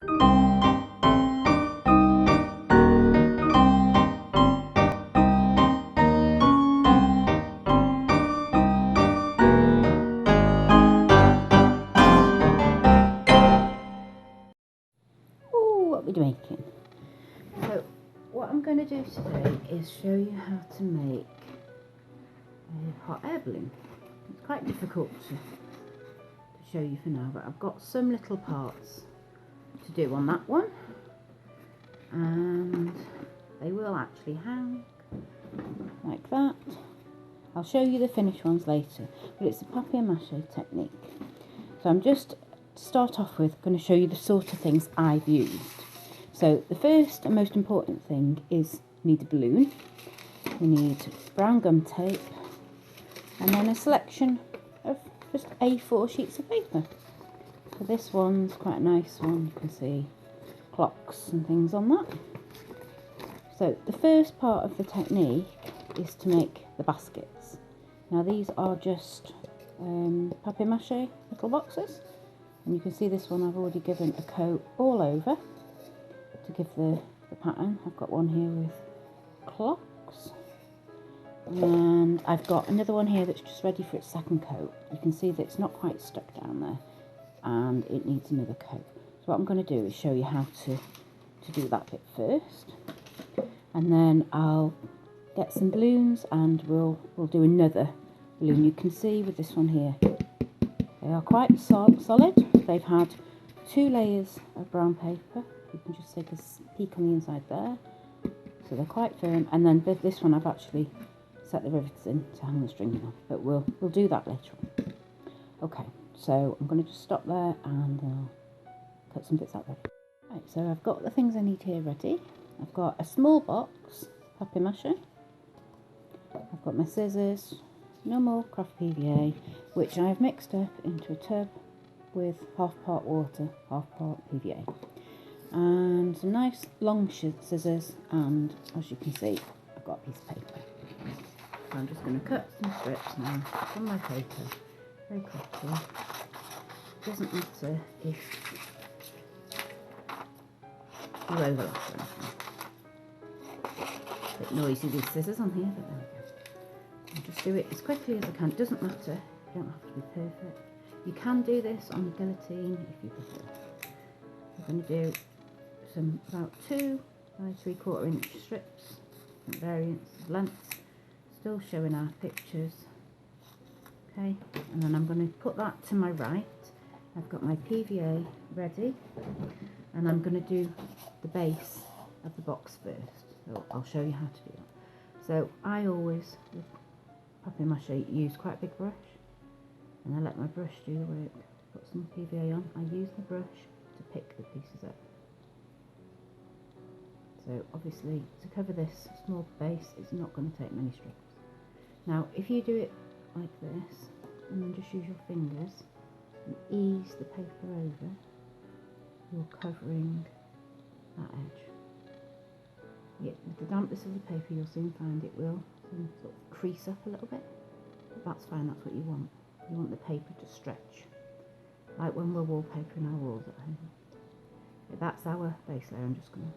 What we're making. So what I'm going to do today is show you how to make a hot air balloon. It's quite difficult to show you for now, but I've got some little parts to do on that one, and they will actually hang like that. I'll show you the finished ones later, but it's the papier-mâché technique. So I'm just, to start off with, going to show you the sort of things I've used. So the first and most important thing is you need a balloon, you need brown gum tape, and then a selection of just A4 sheets of paper. So this one's quite a nice one, you can see clocks and things on that. So the first part of the technique is to make the baskets. Now these are just papier-mâché little boxes, and you can see this one I've already given a coat all over to give the pattern. I've got one here with clocks, and I've got another one here that's just ready for its second coat. You can see that it's not quite stuck down there and it needs another coat. So what I'm going to do is show you how to do that bit first, and then I'll get some balloons and we'll do another balloon. You can see with this one here, they are quite solid. They've had 2 layers of brown paper. You can just take a peek on the inside there. So they're quite firm. And then this one I've actually set the rivets in to hang the stringing on. But we'll do that later on. Okay, so I'm going to just stop there and I'll cut some bits out there. Right, so I've got the things I need here ready. I've got a small box, papier-mâché. I've got my scissors, normal craft PVA, which I've mixed up into a tub with half part water, half part PVA. And some nice long scissors, and as you can see I've got a piece of paper. So I'm just going to cut some strips now from my paper very quickly. It doesn't matter if you overlap or anything. A bit noisy these scissors on here, but there we go. I'll just do it as quickly as I can. It doesn't matter, you don't have to be perfect. You can do this on the guillotine if you prefer. I'm going to do some about 2 by 3/4 inch strips, different variants of lengths, still showing our pictures. Okay, and then I'm going to put that to my right. I've got my PVA ready, and I'm going to do the base of the box first. So I'll show you how to do that. So I always, with papier-mâché, use quite a big brush, and I let my brush do the work. Put some PVA on. I use the brush to pick the pieces up. So obviously to cover this small base it's not going to take many strips. Now if you do it like this and then just use your fingers and ease the paper over, you're covering that edge. Yeah, with the dampness of the paper you'll soon find it will sort of crease up a little bit, but that's fine, that's what you want. You want the paper to stretch, like when we're wallpapering our walls at home. But that's our base layer. I'm just going to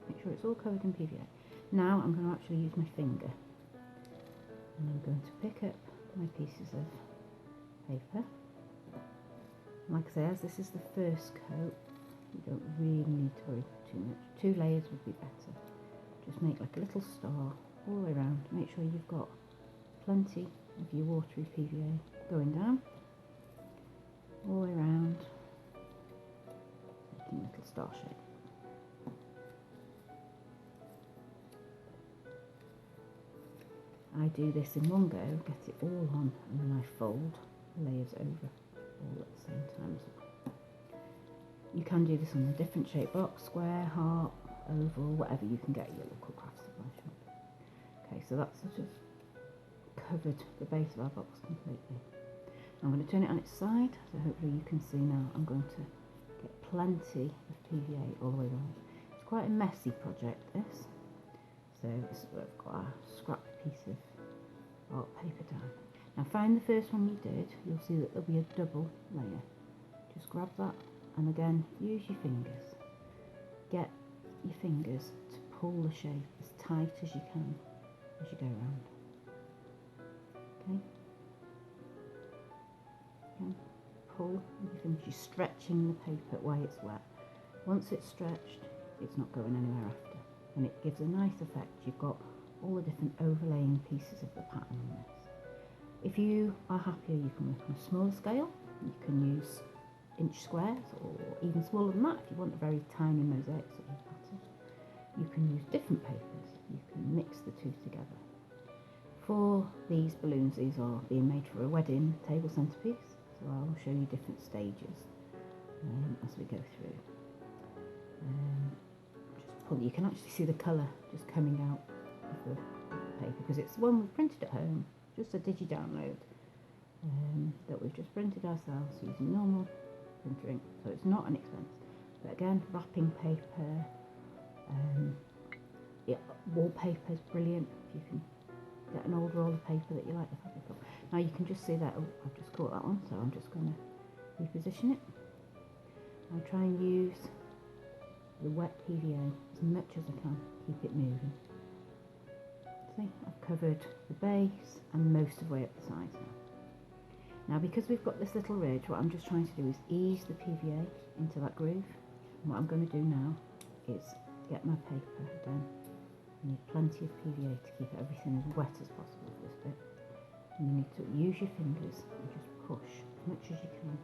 make sure it's all covered in PVA. Now I'm going to actually use my finger, and I'm going to pick up my pieces of paper. Like I say, as this is the first coat, you don't really need to worry too much. 2 layers would be better. Just make like a little star all the way around. Make sure you've got plenty of your watery PVA going down all the way around, making a little star shape. I do this in one go, get it all on, and then I fold the layers over all at the same time as well. You can do this on a different shape box, square, heart, oval, whatever you can get at your local craft supply shop. Okay, so that's sort of covered the base of our box completely. I'm going to turn it on its side, so hopefully you can see now I'm going to get plenty of PVA all the way around. It's quite a messy project, this. So this is where I've got a scrap piece of art paper down. Now find the first one you did, you'll see that there'll be a double layer. Just grab that and again use your fingers get your fingers to pull the shape as tight as you can as you go around. Okay? Again, pull with your fingers. You're stretching the paper while it's wet. Once it's stretched, it's not going anywhere after. And it gives a nice effect. You've got all the different overlaying pieces of the pattern on this. If you are happier, you can work on a smaller scale. You can use inch squares or even smaller than that if you want a very tiny mosaic sort of pattern. You can use different papers. You can mix the two together. For these balloons, these are being made for a wedding table centrepiece, so I'll show you different stages as we go through. Just pull. You can actually see the colour just coming out of the paper because it's one we've printed at home, just a digi download that we've just printed ourselves using normal printer ink, so it's not an expense. But again, wrapping paper, wallpaper is brilliant if you can get an old roll of paper that you like the fabric of. Now you can just see that, oh, I've just caught that one, so I'm just going to reposition it. I'll try and use the wet PVA as much as I can, keep it moving. See, I've covered the base and most of the way up the sides now. Now because we've got this little ridge, what I'm just trying to do is ease the PVA into that groove. And what I'm going to do now is get my paper again. You need plenty of PVA to keep everything as wet as possible for this bit. And you need to use your fingers and just push as much as you can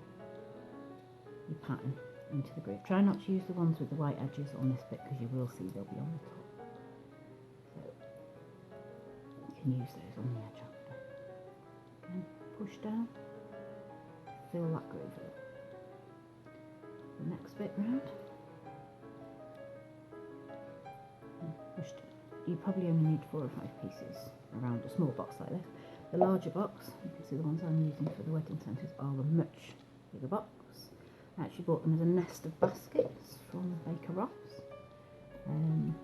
your pattern into the groove. Try not to use the ones with the white edges on this bit because you will see they'll be on the top. So you can use those on the edge after. Again, push down, fill that groove up. The next bit round. Push down. You probably only need 4 or 5 pieces around a small box like this. The larger box, you can see the ones I'm using for the wedding centres, are a much bigger box. I actually bought them as a nest of baskets from Baker Ross, and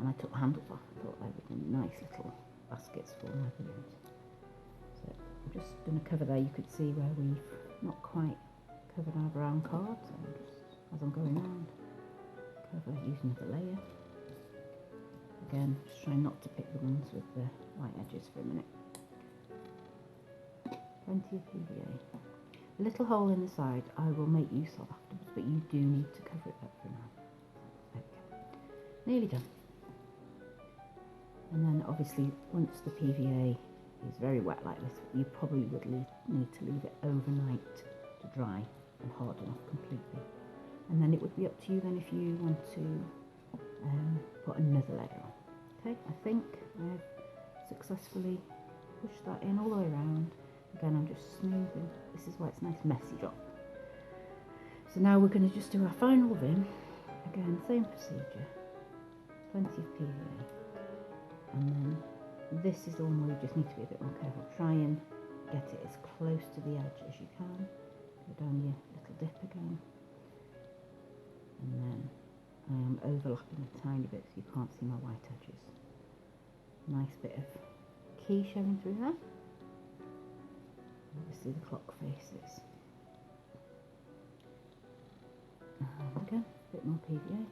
I took the handles off. I thought they would be nice little baskets for my balloons. So I'm just going to cover there. You could see where we've not quite covered our brown card, so I'm just, as I'm going round, cover using the layer. Again, just trying not to pick the ones with the white edges for a minute. Plenty of PVA. The little hole in the side I will make use of afterwards, but you do need to cover it up for now. Okay, nearly done. And then obviously once the PVA is very wet like this, you probably would need to leave it overnight to dry and harden off completely. And then it would be up to you then if you want to put another layer on. Okay, I think I've successfully pushed that in all the way around. Again, I'm just smoothing. This is why it's a nice messy job. So now we're going to just do our final rim. Again, same procedure. Plenty of PVA. And then this is the one where you just need to be a bit more careful. Try and get it as close to the edge as you can. Go down your little dip again. And then I am overlapping a tiny bit so you can't see my white edges. Nice bit of key showing through there. Obviously the clock faces. And again, a bit more PVA.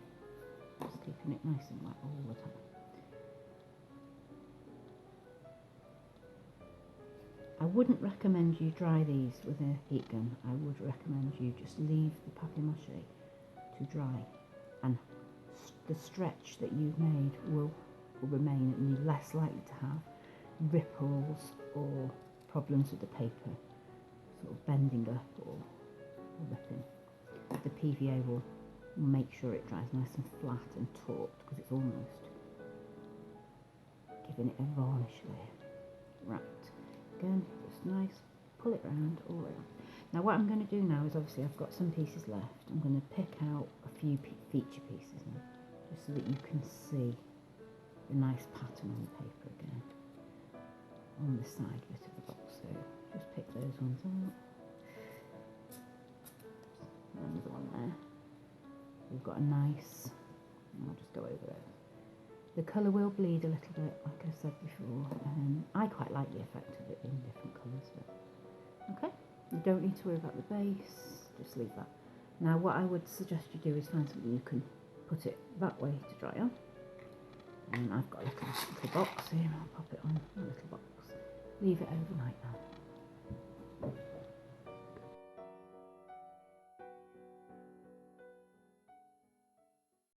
Just keeping it nice and wet all the time. I wouldn't recommend you dry these with a heat gun. I would recommend you just leave the papier-mâché to dry, and the stretch that you've made will remain, and you're less likely to have ripples or problems with the paper sort of bending up or ripping. The PVA will make sure it dries nice and flat and taut because it's almost giving it a varnish layer. Right, again, just nice, pull it round all the way around. Now what I'm going to do now is, obviously I've got some pieces left. I'm going to pick out a few feature pieces now, just so that you can see the nice pattern on the paper again, on the side bit of the box. So just pick those ones out. Another one there. We've got a nice, I'll just go over those. The colour will bleed a little bit, like I said before. I quite like the effect of it being different colours, but okay. You don't need to worry about the base, just leave that. Now what I would suggest you do is find something you can put it that way to dry on. And I've got a little box here, I'll pop it on a little box. Leave it overnight now.